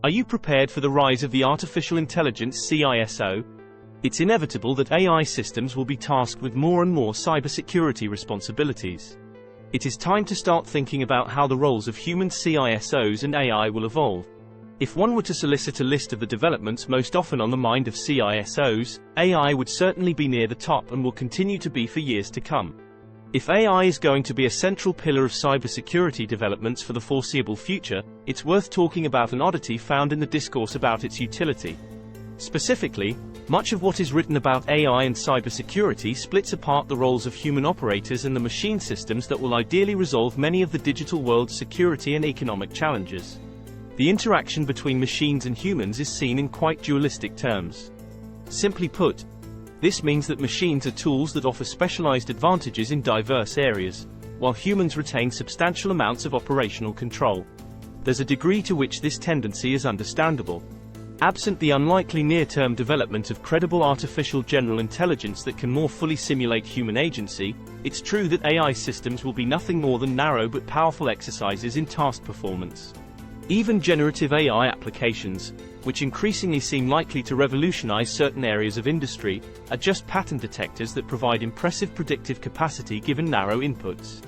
Are you prepared for the rise of the artificial intelligence CISO? It's inevitable that AI systems will be tasked with more and more cybersecurity responsibilities. It is time to start thinking about how the roles of human CISOs and AI will evolve. If one were to solicit a list of the developments most often on the mind of CISOs, AI would certainly be near the top and will continue to be for years to come. If AI is going to be a central pillar of cybersecurity developments for the foreseeable future, it's worth talking about an oddity found in the discourse about its utility. Specifically, much of what is written about AI and cybersecurity splits apart the roles of human operators and the machine systems that will ideally resolve many of the digital world's security and economic challenges. The interaction between machines and humans is seen in quite dualistic terms. Simply put, this means that machines are tools that offer specialized advantages in diverse areas, while humans retain substantial amounts of operational control. There's a degree to which this tendency is understandable. Absent the unlikely near-term development of credible artificial general intelligence that can more fully simulate human agency, it's true that AI systems will be nothing more than narrow but powerful exercises in task performance. Even generative AI applications, which increasingly seem likely to revolutionize certain areas of industry, are just pattern detectors that provide impressive predictive capacity given narrow inputs.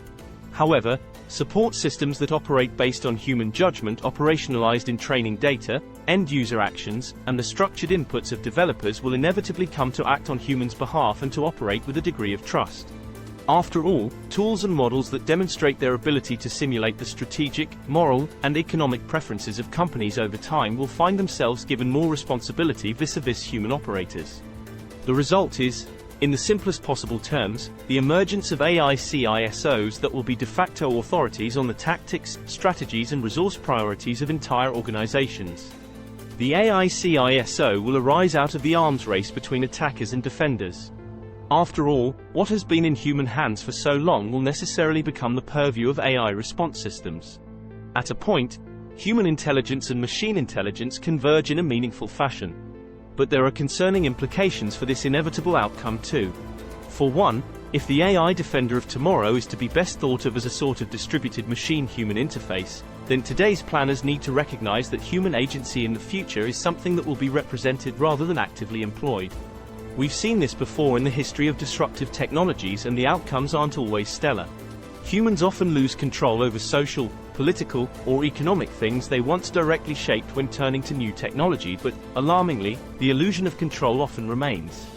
However, support systems that operate based on human judgment, operationalized in training data, end-user actions, and the structured inputs of developers will inevitably come to act on humans' behalf and to operate with a degree of trust. After all, tools and models that demonstrate their ability to simulate the strategic, moral, and economic preferences of companies over time will find themselves given more responsibility vis-a-vis human operators. The result is, in the simplest possible terms, the emergence of AI CISOs that will be de facto authorities on the tactics, strategies and resource priorities of entire organizations. The AI CISO will arise out of the arms race between attackers and defenders. After all, what has been in human hands for so long will necessarily become the purview of AI response systems. At a point, human intelligence and machine intelligence converge in a meaningful fashion. But there are concerning implications for this inevitable outcome too. For one, if the AI defender of tomorrow is to be best thought of as a sort of distributed machine-human interface, then today's planners need to recognize that human agency in the future is something that will be represented rather than actively employed. We've seen this before in the history of disruptive technologies, and the outcomes aren't always stellar. Humans often lose control over social, political, or economic things they once directly shaped when turning to new technology, but, alarmingly, the illusion of control often remains.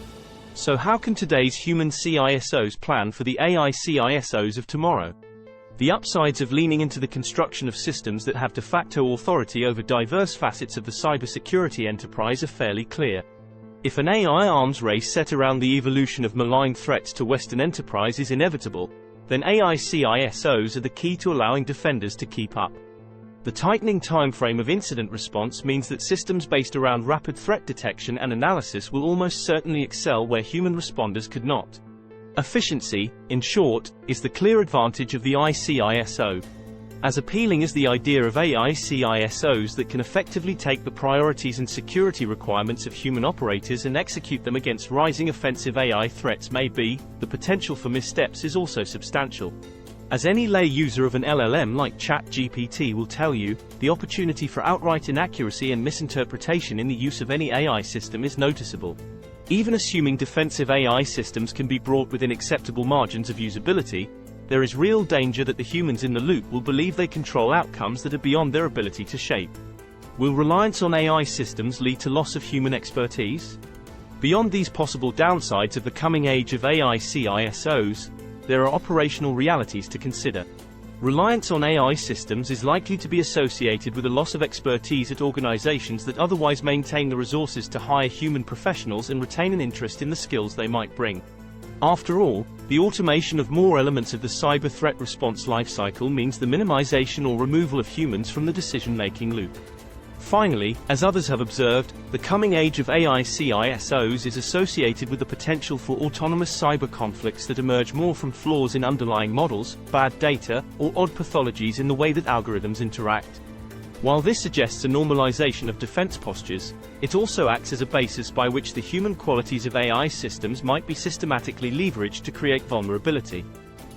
So how can today's human CISOs plan for the AI CISOs of tomorrow? The upsides of leaning into the construction of systems that have de facto authority over diverse facets of the cybersecurity enterprise are fairly clear. If an AI arms race set around the evolution of malign threats to Western enterprise is inevitable, then AI CISOs are the key to allowing defenders to keep up. The tightening timeframe of incident response means that systems based around rapid threat detection and analysis will almost certainly excel where human responders could not. Efficiency, in short, is the clear advantage of the ICISO. As appealing as the idea of AI CISOs that can effectively take the priorities and security requirements of human operators and execute them against rising offensive AI threats may be, the potential for missteps is also substantial. As any lay user of an LLM like ChatGPT will tell you, the opportunity for outright inaccuracy and misinterpretation in the use of any AI system is noticeable. Even assuming defensive AI systems can be brought within acceptable margins of usability, there is real danger that the humans in the loop will believe they control outcomes that are beyond their ability to shape. Will reliance on AI systems lead to loss of human expertise? Beyond these possible downsides of the coming age of AI CISOs, there are operational realities to consider. Reliance on AI systems is likely to be associated with a loss of expertise at organizations that otherwise maintain the resources to hire human professionals and retain an interest in the skills they might bring. After all, the automation of more elements of the cyber threat response lifecycle means the minimization or removal of humans from the decision-making loop. Finally, as others have observed, the coming age of AI CISOs is associated with the potential for autonomous cyber conflicts that emerge more from flaws in underlying models, bad data, or odd pathologies in the way that algorithms interact. While this suggests a normalization of defense postures, it also acts as a basis by which the human qualities of AI systems might be systematically leveraged to create vulnerability.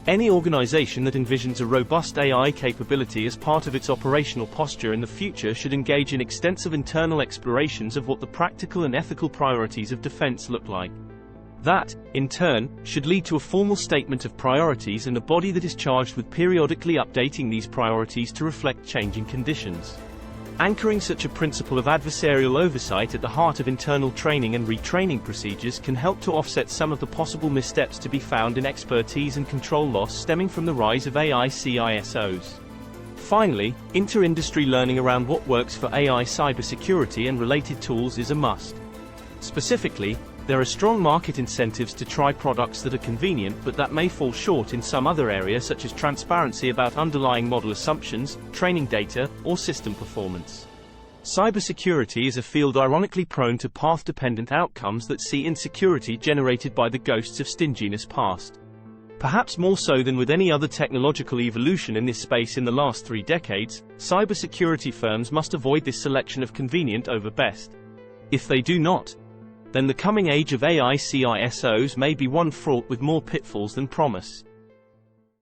Any organization that envisions a robust AI capability as part of its operational posture in the future should engage in extensive internal explorations of what the practical and ethical priorities of defense look like. That, in turn, should lead to a formal statement of priorities and a body that is charged with periodically updating these priorities to reflect changing conditions. Anchoring such a principle of adversarial oversight at the heart of internal training and retraining procedures can help to offset some of the possible missteps to be found in expertise and control loss stemming from the rise of AI CISOs. Finally, inter-industry learning around what works for AI cybersecurity and related tools is a must. Specifically, there are strong market incentives to try products that are convenient but that may fall short in some other area, such as transparency about underlying model assumptions, training data, or system performance. Cybersecurity is a field ironically prone to path-dependent outcomes that see insecurity generated by the ghosts of stinginess past. Perhaps more so than with any other technological evolution in this space in the last 3 decades, cybersecurity firms must avoid this selection of convenient over best. If they do not, then the coming age of AI CISOs may be one fraught with more pitfalls than promise.